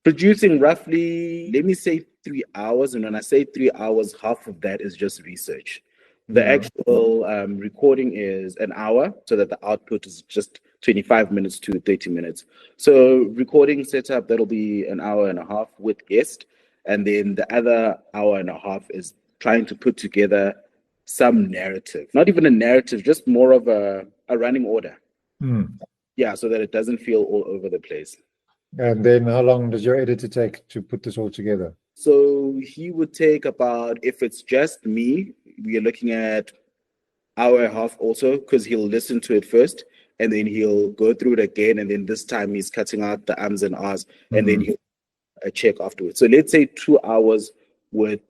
Producing roughly, let me say 3 hours. And when I say 3 hours, half of that is just research. The actual recording is an hour, so that the output is just 25 minutes to 30 minutes. So recording setup, that'll be an hour and a half with guest. And then the other hour and a half is trying to put together some narrative. Not even a narrative, just more of a running order. Yeah, so that it doesn't feel all over the place. And then how long does your editor take to put this all together? So he would take about, if it's just me, we are looking at hour and a half also, because he'll listen to it first and then he'll go through it again. And then this time he's cutting out the ums and ahs and then he'll check afterwards. So let's say 2 hours with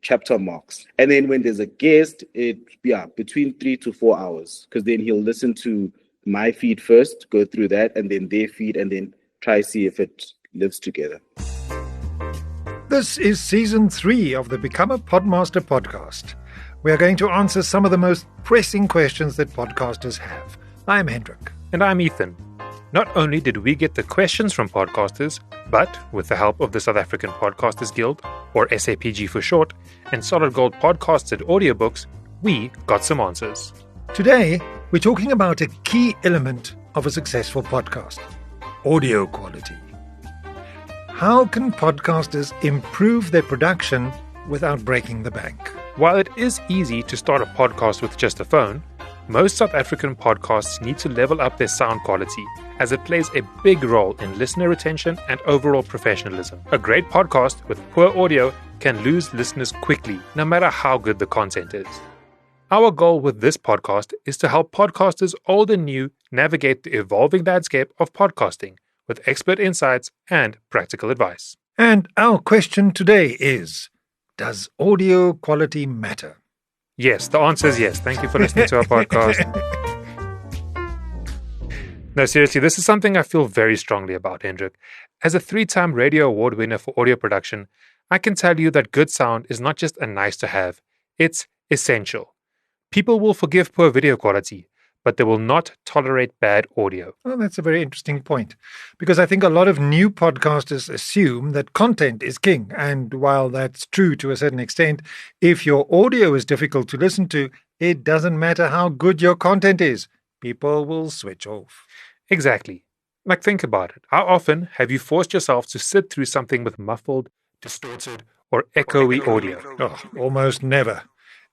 chapter marks. And then when there's a guest, between 3 to 4 hours, because then he'll listen to my feed first, go through that, and then their feed, and then try see if it lives together. This is Season 3 of the Become a Podmaster podcast. We are going to answer some of the most pressing questions that podcasters have. I'm Hendrik. And I'm Ethan. Not only did we get the questions from podcasters, but with the help of the South African Podcasters Guild, or SAPG for short, and Solid Gold Podcasted Audiobooks, we got some answers. Today, we're talking about a key element of a successful podcast: audio quality. How can podcasters improve their production without breaking the bank? While it is easy to start a podcast with just a phone, most South African podcasts need to level up their sound quality, as it plays a big role in listener retention and overall professionalism. A great podcast with poor audio can lose listeners quickly, no matter how good the content is. Our goal with this podcast is to help podcasters old and new navigate the evolving landscape of podcasting with expert insights and practical advice. And our question today is, does audio quality matter? Yes, the answer is yes. Thank you for listening to our podcast. No, seriously, this is something I feel very strongly about, Hendrik. As a 3-time radio award winner for audio production, I can tell you that good sound is not just a nice to have, it's essential. People will forgive poor video quality, but they will not tolerate bad audio. Well, that's a very interesting point, because I think a lot of new podcasters assume that content is king. And while that's true to a certain extent, if your audio is difficult to listen to, it doesn't matter how good your content is. People will switch off. Exactly. Like, think about it. How often have you forced yourself to sit through something with muffled, distorted, or echoey audio? Oh, almost never.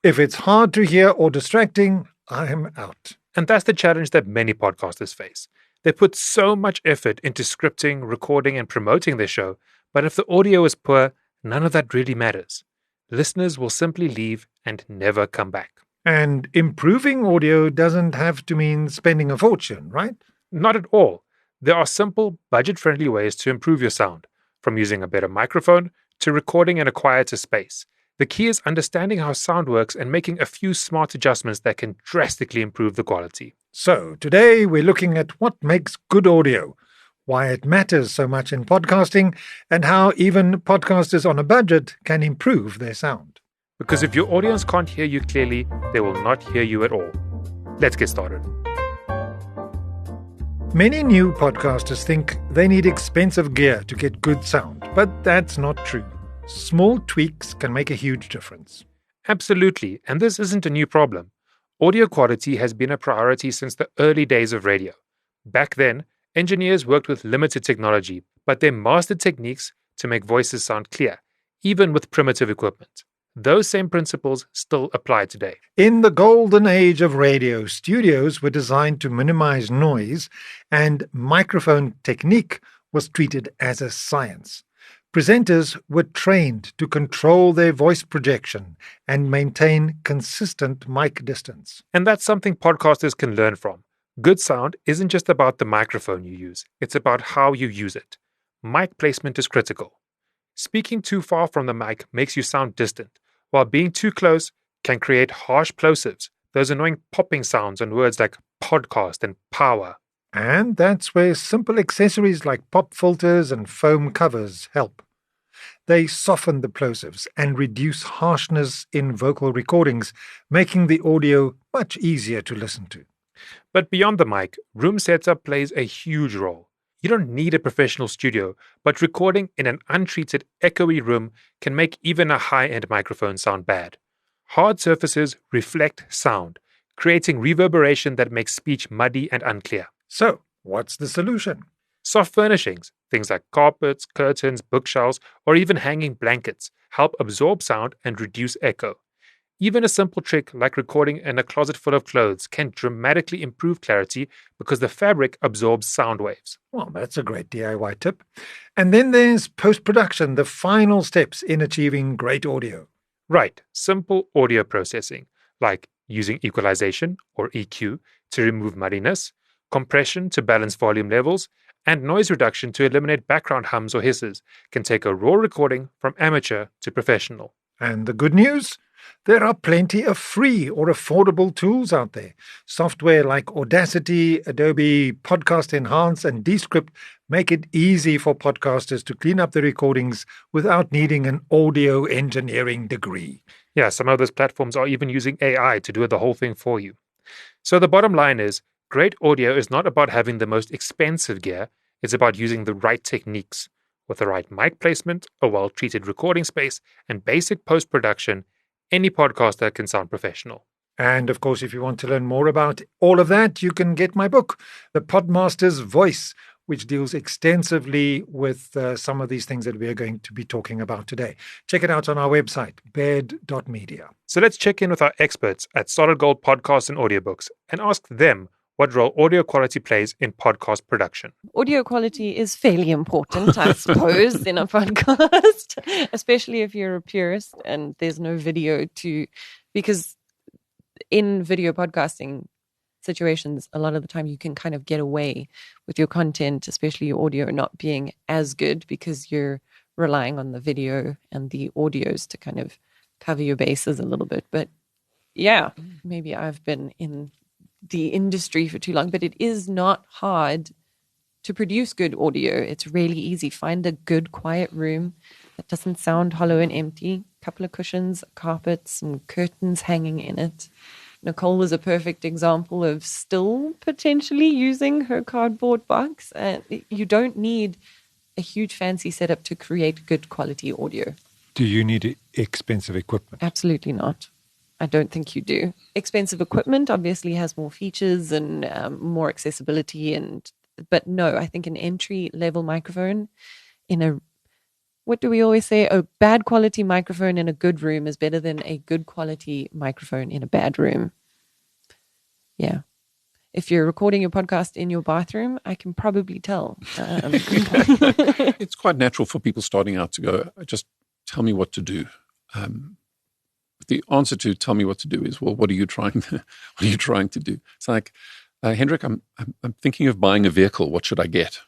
If it's hard to hear or distracting, I'm out. And that's the challenge that many podcasters face. They put so much effort into scripting, recording, and promoting their show, but if the audio is poor, none of that really matters. Listeners will simply leave and never come back. And improving audio doesn't have to mean spending a fortune, right? Not at all. There are simple, budget-friendly ways to improve your sound, from using a better microphone to recording in a quieter space. The key is understanding how sound works and making a few smart adjustments that can drastically improve the quality. So, today we're looking at what makes good audio, why it matters so much in podcasting, and how even podcasters on a budget can improve their sound. Because if your audience can't hear you clearly, they will not hear you at all. Let's get started. Many new podcasters think they need expensive gear to get good sound, but that's not true. Small tweaks can make a huge difference. Absolutely, and this isn't a new problem. Audio quality has been a priority since the early days of radio. Back then, engineers worked with limited technology, but they mastered techniques to make voices sound clear, even with primitive equipment. Those same principles still apply today. In the golden age of radio, studios were designed to minimize noise, and microphone technique was treated as a science. Presenters were trained to control their voice projection and maintain consistent mic distance. And that's something podcasters can learn from. Good sound isn't just about the microphone you use, it's about how you use it. Mic placement is critical. Speaking too far from the mic makes you sound distant, while being too close can create harsh plosives, those annoying popping sounds on words like podcast and power. And that's where simple accessories like pop filters and foam covers help. They soften the plosives and reduce harshness in vocal recordings, making the audio much easier to listen to. But beyond the mic, room setup plays a huge role. You don't need a professional studio, but recording in an untreated, echoey room can make even a high-end microphone sound bad. Hard surfaces reflect sound, creating reverberation that makes speech muddy and unclear. So, what's the solution? Soft furnishings, things like carpets, curtains, bookshelves, or even hanging blankets, help absorb sound and reduce echo. Even a simple trick like recording in a closet full of clothes can dramatically improve clarity because the fabric absorbs sound waves. Well, that's a great DIY tip. And then there's post-production, the final steps in achieving great audio. Right, simple audio processing, like using equalization or EQ to remove muddiness, compression to balance volume levels, and noise reduction to eliminate background hums or hisses, can take a raw recording from amateur to professional. And the good news? There are plenty of free or affordable tools out there. Software like Audacity, Adobe Podcast Enhance, and Descript make it easy for podcasters to clean up the recordings without needing an audio engineering degree. Yeah, some of those platforms are even using AI to do the whole thing for you. So the bottom line is, great audio is not about having the most expensive gear, it's about using the right techniques. With the right mic placement, a well-treated recording space, and basic post-production, any podcaster can sound professional. And of course, if you want to learn more about all of that, you can get my book, The Podmaster's Voice, which deals extensively with some of these things that we are going to be talking about today. Check it out on our website, baird.media. So let's check in with our experts at Solid Gold Podcasts and Audiobooks and ask them what role audio quality plays in podcast production. Audio quality is fairly important, I suppose, in a podcast, especially if you're a purist and there's no video because in video podcasting situations, a lot of the time you can kind of get away with your content, especially your audio not being as good because you're relying on the video and the audios to kind of cover your bases a little bit. But yeah, maybe I've been in the industry for too long, but it is not hard to produce good audio. It's really easy. Find a good quiet room that doesn't sound hollow and empty. A couple of cushions, carpets, and curtains hanging in it. Nicole was a perfect example of still potentially using her cardboard box. You don't need a huge fancy setup to create good quality audio. Do you need expensive equipment? Absolutely not. I don't think you do. Expensive equipment obviously has more features and more accessibility, but no, I think an entry-level microphone what do we always say? A bad quality microphone in a good room is better than a good quality microphone in a bad room. Yeah. If you're recording your podcast in your bathroom, I can probably tell. It's quite natural for people starting out to go, just tell me what to do. The answer to tell me what to do is, well, what are you trying to do? It's like, Hendrik, I'm thinking of buying a vehicle. What should I get?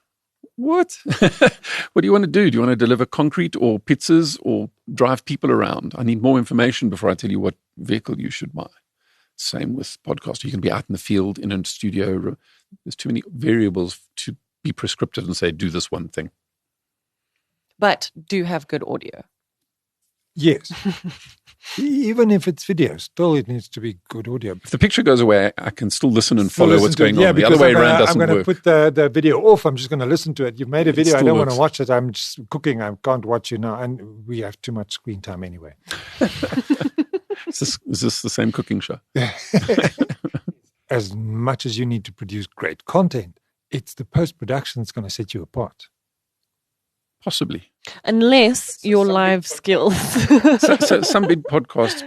What? What do you want to do? Do you want to deliver concrete or pizzas or drive people around? I need more information before I tell you what vehicle you should buy. Same with podcast. You can be out in the field, in a studio. There's too many variables to be prescriptive and say, do this one thing. But do have good audio. Yes. Even if it's video, still it needs to be good audio. If the picture goes away, I can still listen and follow what's going on. The other way around doesn't work. I'm going to put the video off. I'm just going to listen to it. You've made a video. I don't want to watch it. I'm just cooking. I can't watch you now. And we have too much screen time anyway. Is this the same cooking show? As much as you need to produce great content, it's the post-production that's going to set you apart. Possibly. Unless your live skills. so some big podcasts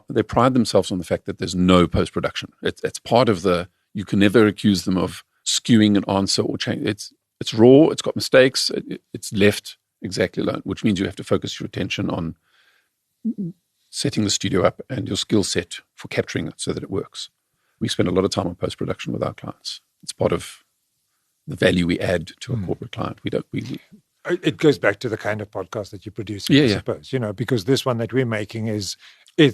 they pride themselves on the fact that there's no post-production. It's part of you can never accuse them of skewing an answer or change. It's raw, it's got mistakes, it's left exactly alone, which means you have to focus your attention on setting the studio up and your skill set for capturing it so that it works. We spend a lot of time on post-production with our clients. It's part of the value we add to a corporate client. It goes back to the kind of podcast that you produce, I suppose, because this one that we're making it's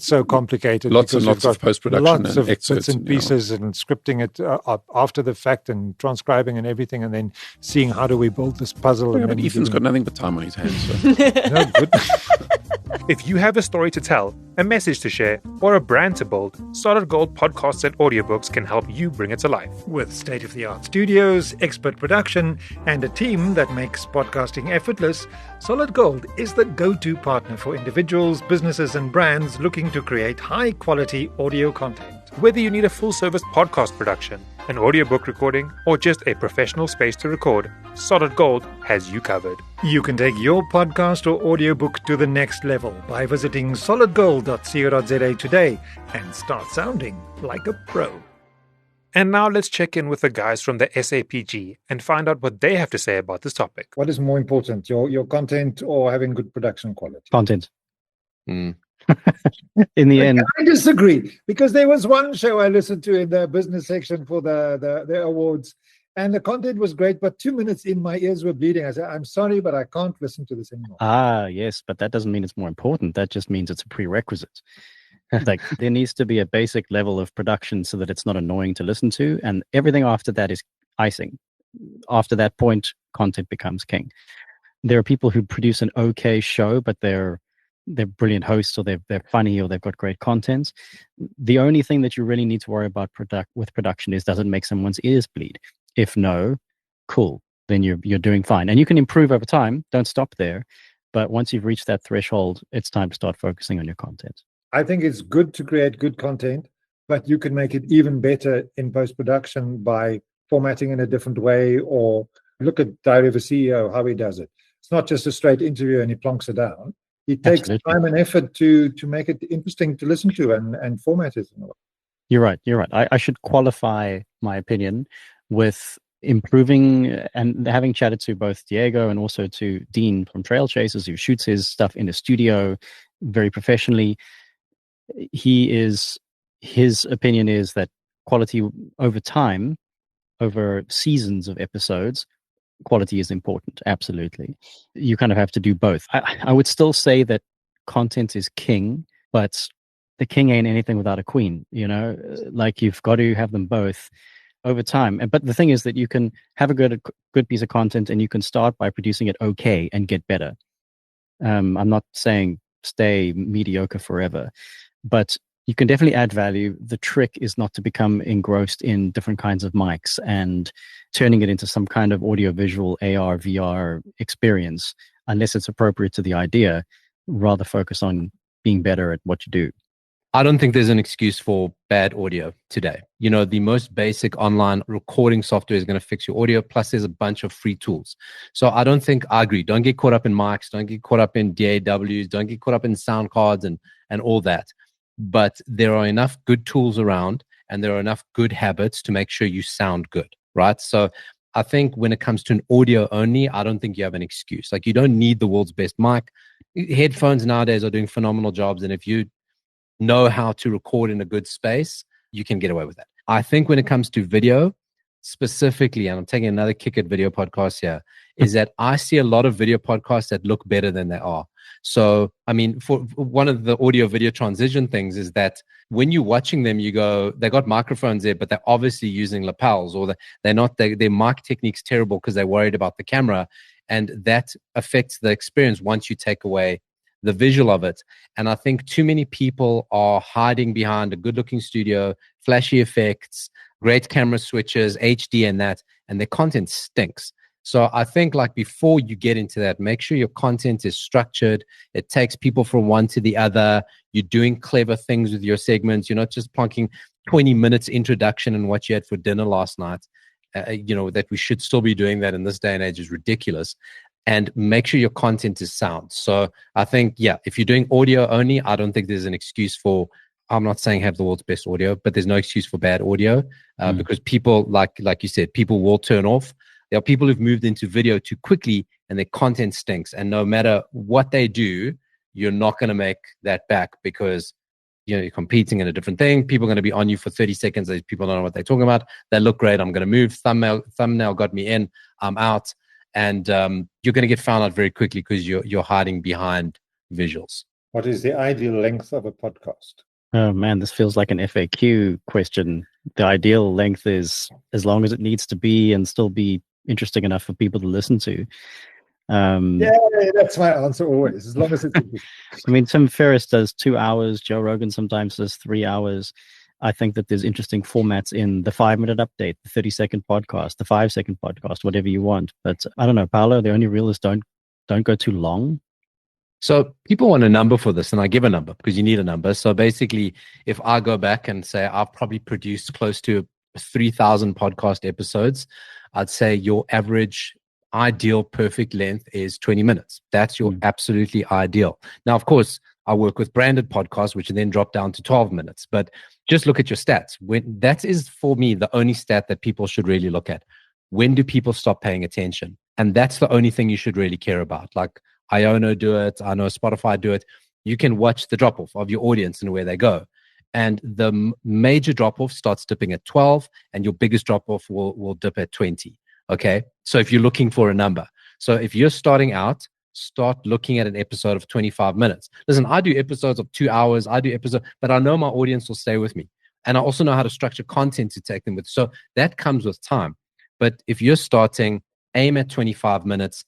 so complicated. Lots and lots of post-production lots and of excerpts bits and pieces and scripting it up after the fact and transcribing and everything and then seeing how do we build this puzzle. Yeah, but Ethan's got nothing but time on his hands. So. No, good. If you have a story to tell, a message to share, or a brand to build, Solid Gold podcasts and audiobooks can help you bring it to life. With state-of-the-art studios, expert production, and a team that makes podcasting effortless, Solid Gold is the go-to partner for individuals, businesses, and brands looking to create high-quality audio content. Whether you need a full-service podcast production, an audiobook recording, or just a professional space to record, Solid Gold has you covered. You can take your podcast or audiobook to the next level by visiting solidgold.co.za today and start sounding like a pro. And now let's check in with the guys from the SAPG and find out what they have to say about this topic. What is more important, your content or having good production quality? Content. In the end, I disagree, because there was one show I listened to in the business section for the awards, and the content was great, but 2 minutes in, my ears were bleeding. I said, I'm sorry, but I can't listen to this anymore. Yes, but that doesn't mean it's more important. That just means it's a prerequisite. Like, there needs to be a basic level of production so that it's not annoying to listen to, and everything after that is icing. After that point, content becomes king. There are people who produce an okay show, but they're brilliant hosts, or they're funny, or they've got great content. The only thing that you really need to worry about with production is, does it make someone's ears bleed? If no, cool, then you're doing fine. And you can improve over time. Don't stop there. But once you've reached that threshold, it's time to start focusing on your content. I think it's good to create good content, but you can make it even better in post-production by formatting in a different way, or look at Diary of a CEO, how he does it. It's not just a straight interview and he plonks it down. It takes Absolutely. time and effort to make it interesting to listen to and format it. You're right. I should qualify my opinion with improving, and having chatted to both Diego and also to Dean from Trail Chasers, who shoots his stuff in the studio very professionally. His opinion is that quality over time, over seasons of episodes, quality is important. Absolutely. You kind of have to do both. I would still say that content is king, but the king ain't anything without a queen, like, you've got to have them both over time. But the thing is that you can have a good piece of content, and you can start by producing it okay and get better. I'm not saying stay mediocre forever, but you can definitely add value. The trick is not to become engrossed in different kinds of mics and turning it into some kind of audiovisual AR, VR experience, unless it's appropriate to the idea. Rather focus on being better at what you do. I don't think there's an excuse for bad audio today. The most basic online recording software is going to fix your audio, plus there's a bunch of free tools. So I agree. Don't get caught up in mics. Don't get caught up in DAWs. Don't get caught up in sound cards and all that. But there are enough good tools around, and there are enough good habits to make sure you sound good, right? So I think when it comes to an audio only, I don't think you have an excuse. Like, you don't need the world's best mic. Headphones nowadays are doing phenomenal jobs, and if you know how to record in a good space, you can get away with that. I think when it comes to video specifically, and I'm taking another kick at video podcasts here, is that I see a lot of video podcasts that look better than they are. So, for one of the audio video transition things is that when you're watching them, you go, they got microphones there, but they're obviously using lapels, or they're not, their mic technique's terrible because they're worried about the camera. And that affects the experience once you take away the visual of it. And I think too many people are hiding behind a good looking studio, flashy effects, great camera switches, HD and that, and their content stinks. So I think, like, before you get into that, make sure your content is structured. It takes people from one to the other. You're doing clever things with your segments. You're not just plonking 20 minutes introduction and what you had for dinner last night. That we should still be doing that in this day and age is ridiculous. And make sure your content is sound. So I think, if you're doing audio only, I don't think there's an excuse for, I'm not saying have the world's best audio, but there's no excuse for bad audio because people, like you said, people will turn off. There are people who've moved into video too quickly and their content stinks. And no matter what they do, you're not going to make that back because you're competing in a different thing. People are going to be on you for 30 seconds. These people don't know what they're talking about. They look great. I'm going to move. Thumbnail got me in. I'm out. And you're going to get found out very quickly because you're hiding behind visuals. What is the ideal length of a podcast? Oh man, this feels like an FAQ question. The ideal length is as long as it needs to be and still be interesting enough for people to listen to. Yeah, that's my answer always, as long as it's I mean, Tim Ferriss does 2 hours. Joe Rogan sometimes does 3 hours. I think that there's interesting formats in the 5-minute update, the 30-second podcast, the 5-second podcast, whatever you want. But I don't know, Paolo, the only rule is don't go too long. So people want a number for this, and I give a number because you need a number. So basically, if I go back and say I've probably produced close to 3,000 podcast episodes, I'd say your average ideal perfect length is 20 minutes. That's your absolutely ideal. Now, of course, I work with branded podcasts, which then drop down to 12 minutes. But just look at your stats. That is, for me, the only stat that people should really look at. When do people stop paying attention? And that's the only thing you should really care about. Like Iono do it. I know Spotify do it. You can watch the drop-off of your audience and where they go. And the major drop-off starts dipping at 12, and your biggest drop-off will dip at 20. Okay? So if you're looking for a number. So if you're starting out, start looking at an episode of 25 minutes. Listen, I do episodes of 2 hours. But I know my audience will stay with me. And I also know how to structure content to take them with. So that comes with time. But if you're starting, aim at 25 minutes,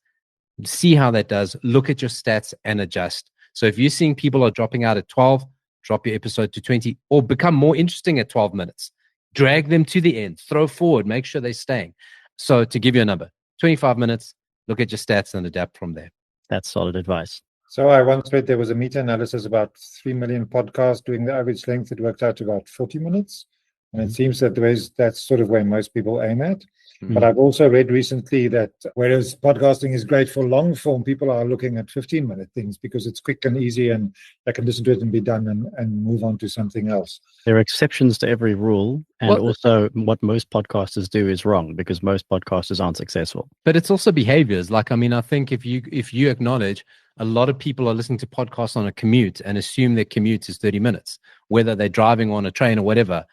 see how that does, look at your stats and adjust. So if you're seeing people are dropping out at 12, drop your episode to 20, or become more interesting at 12 minutes. Drag them to the end, throw forward, make sure they're staying. So to give you a number, 25 minutes, look at your stats and adapt from there. That's solid advice. So I once read there was a meta-analysis about 3 million podcasts doing the average length. It worked out to about 40 minutes. And it seems that that's sort of where most people aim at. But I've also read recently that whereas podcasting is great for long form, people are looking at 15-minute things because it's quick and easy and they can listen to it and be done and move on to something else. There are exceptions to every rule. And also what most podcasters do is wrong because most podcasters aren't successful. But it's also behaviors. Like, I mean, I think if you acknowledge a lot of people are listening to podcasts on a commute and assume their commute is 30 minutes, whether they're driving on a train or whatever.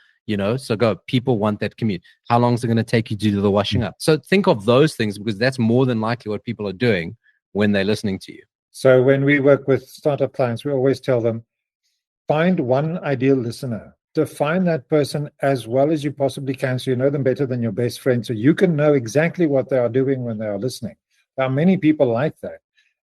So people want that commute. How long is it going to take you to do the washing up? So think of those things because that's more than likely what people are doing when they're listening to you. So when we work with startup clients, we always tell them, find one ideal listener. Define that person as well as you possibly can so you know them better than your best friend so you can know exactly what they are doing when they are listening. There are many people like that.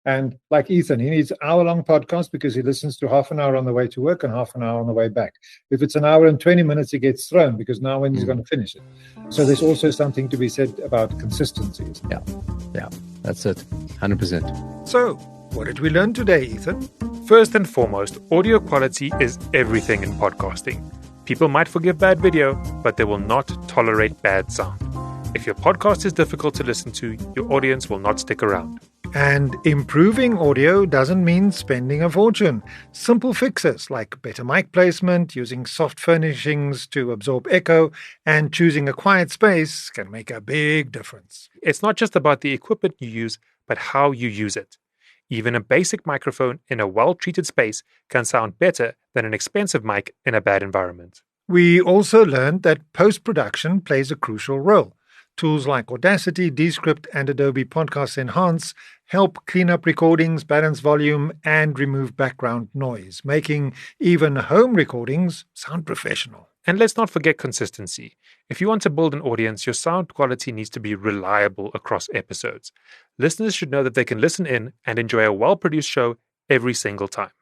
And like Ethan, he needs an hour-long podcast because he listens to half an hour on the way to work and half an hour on the way back. If it's an hour and 20 minutes, he gets thrown because now when he's going to finish it. So there's also something to be said about consistency. Yeah, that's it, 100%. So what did we learn today, Ethan? First and foremost, audio quality is everything in podcasting. People might forgive bad video, but they will not tolerate bad sound. If your podcast is difficult to listen to, your audience will not stick around. And improving audio doesn't mean spending a fortune. Simple fixes like better mic placement, using soft furnishings to absorb echo, and choosing a quiet space can make a big difference. It's not just about the equipment you use, but how you use it. Even a basic microphone in a well-treated space can sound better than an expensive mic in a bad environment. We also learned that post-production plays a crucial role. Tools like Audacity, Descript, and Adobe Podcast Enhance help clean up recordings, balance volume, and remove background noise, making even home recordings sound professional. And let's not forget consistency. If you want to build an audience, your sound quality needs to be reliable across episodes. Listeners should know that they can listen in and enjoy a well-produced show every single time.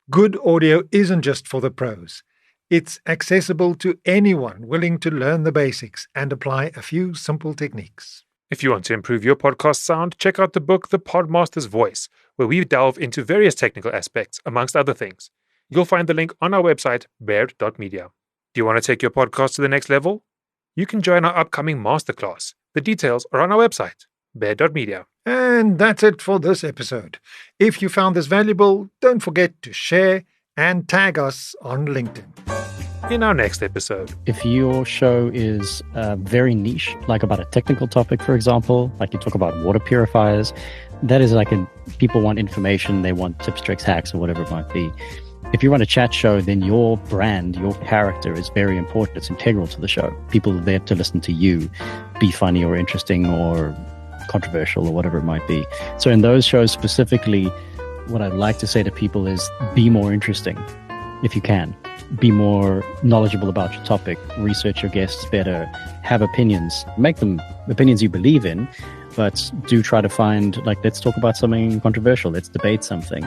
Good audio isn't just for the pros. It's accessible to anyone willing to learn the basics and apply a few simple techniques. If you want to improve your podcast sound, check out the book The Podmaster's Voice, where we delve into various technical aspects, amongst other things. You'll find the link on our website, baird.media. Do you want to take your podcast to the next level? You can join our upcoming masterclass. The details are on our website, baird.media. And that's it for this episode. If you found this valuable, don't forget to share and tag us on LinkedIn. In our next episode, if your show is very niche, like about a technical topic, for example, like you talk about water purifiers, that is like people want information, they want tips, tricks, hacks, or whatever it might be. If you run a chat show, then your brand, your character is very important. It's integral to the show. People are there to listen to you, be funny or interesting or controversial or whatever it might be. So in those shows specifically, what I'd like to say to people is be more interesting if you can. Be more knowledgeable about your topic, research your guests better, have opinions, make them opinions you believe in, but do try to find, like, let's talk about something controversial. Let's debate something.